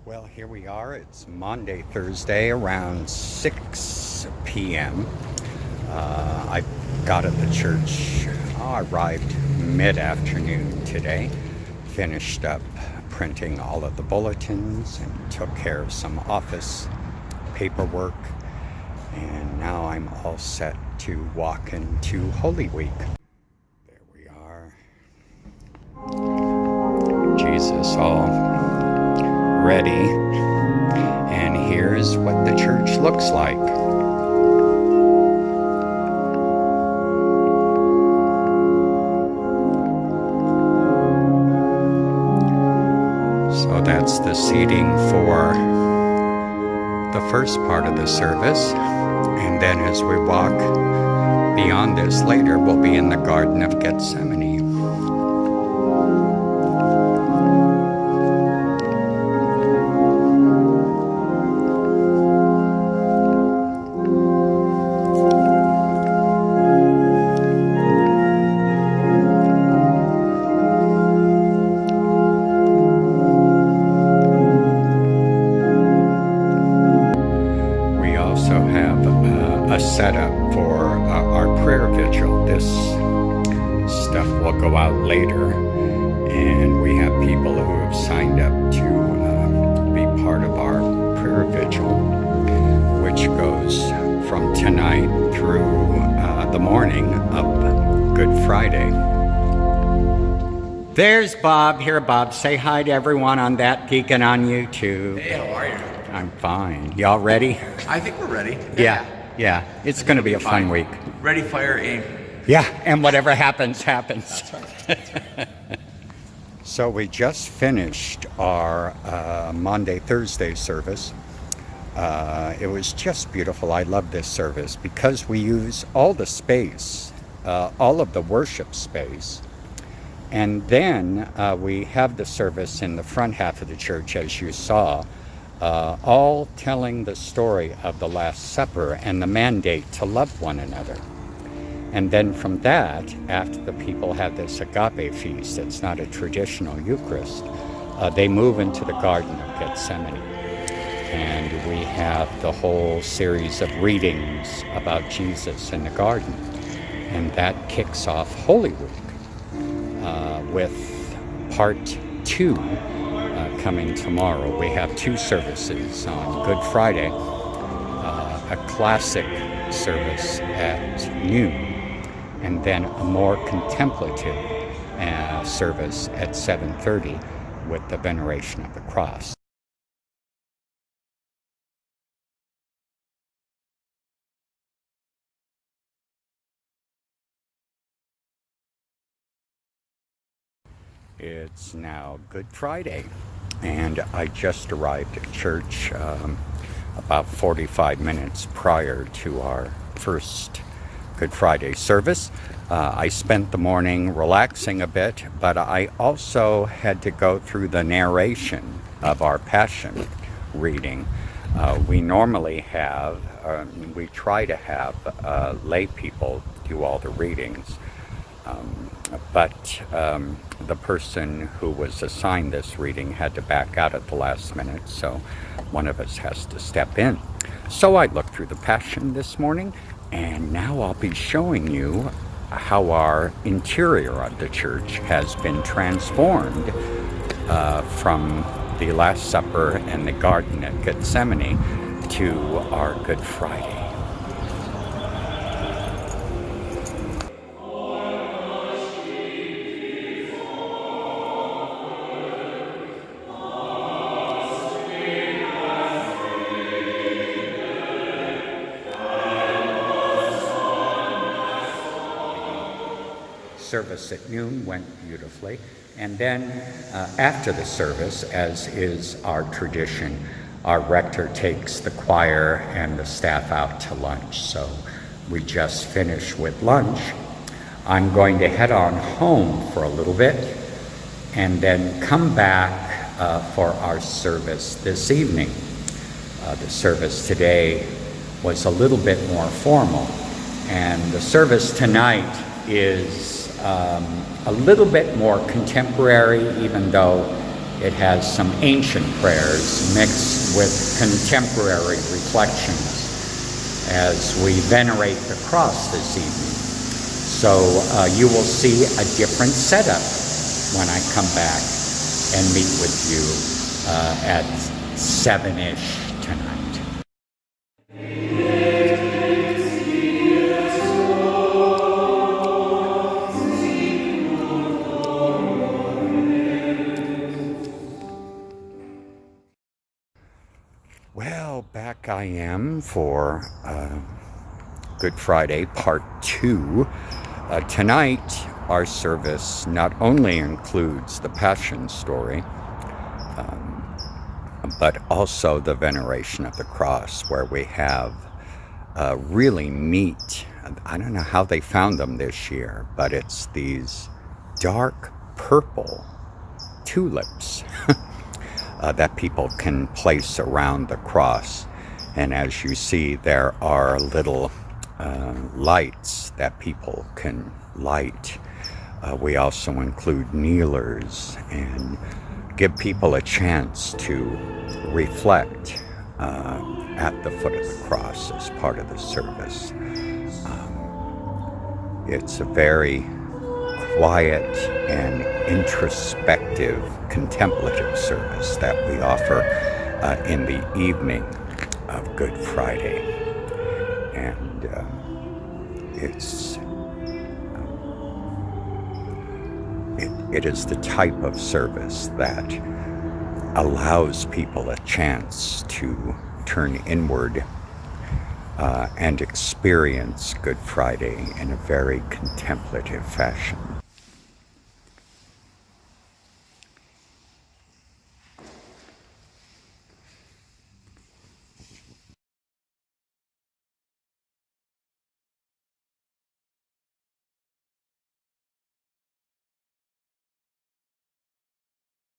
Well, here we are. It's Maundy Thursday around 6 p.m. I got at the church. I arrived mid-afternoon today. Finished up printing all of the bulletins and took care of some office paperwork. And now I'm all set to walk into Holy Week. There we are. Jesus all ready, and here's what the church looks like. So that's the seating for the first part of the service, and then as we walk beyond this later, we'll be in the Garden of Gethsemane. A setup for our prayer vigil. This stuff will go out later, and we have people who have signed up to be part of our prayer vigil, which goes from tonight through the morning of Good Friday. There's Bob. Here, Bob. Say hi to everyone on that Deacon on YouTube. Hey, how are you? I'm fine. Y'all ready? I think we're ready. Yeah, it's going to be a fun week. Ready, fire, aim. Yeah, and whatever happens, happens. That's right. So we just finished our Maundy Thursday service. It was just beautiful. I love this service because we use all the space, all of the worship space. And then we have the service in the front half of the church, as you saw, all telling the story of the Last Supper and the mandate to love one another. And then from that, after the people have this agape feast, it's not a traditional Eucharist, they move into the Garden of Gethsemane. And we have the whole series of readings about Jesus in the garden. And that kicks off Holy Week with part 2. Coming tomorrow. We have 2 services on Good Friday, a classic service at noon, and then a more contemplative service at 7:30 with the veneration of the cross. It's now Good Friday, and I just arrived at church about 45 minutes prior to our first Good Friday service. I spent the morning relaxing a bit, but I also had to go through the narration of our Passion reading. We normally have, we try to have lay people do all the readings. But the person who was assigned this reading had to back out at the last minute, so one of us has to step in. So I looked through the Passion this morning, and now I'll be showing you how our interior of the church has been transformed from the Last Supper and the Garden at Gethsemane to our Good Friday. Service at noon went beautifully, and then after the service, as is our tradition, our rector takes the choir and the staff out to lunch. So we just finished with lunch. I'm going to head on home for a little bit and then come back for our service this evening. The service today was a little bit more formal, and the service tonight is a little bit more contemporary, even though It has some ancient prayers mixed with contemporary reflections as we venerate the cross this evening. So you will see a different setup when I come back and meet with you at 7-ish tonight. Well, back I am for Good Friday, Part 2. Tonight, our service not only includes the Passion story, but also the veneration of the cross, where we have really neat, I don't know how they found them this year, but it's these dark purple tulips that people can place around the cross. And as you see, there are little lights that people can light. We also include kneelers and give people a chance to reflect at the foot of the cross as part of the service. It's a very quiet and introspective, contemplative service that we offer in the evening of Good Friday. And it is the type of service that allows people a chance to turn inward and experience Good Friday in a very contemplative fashion.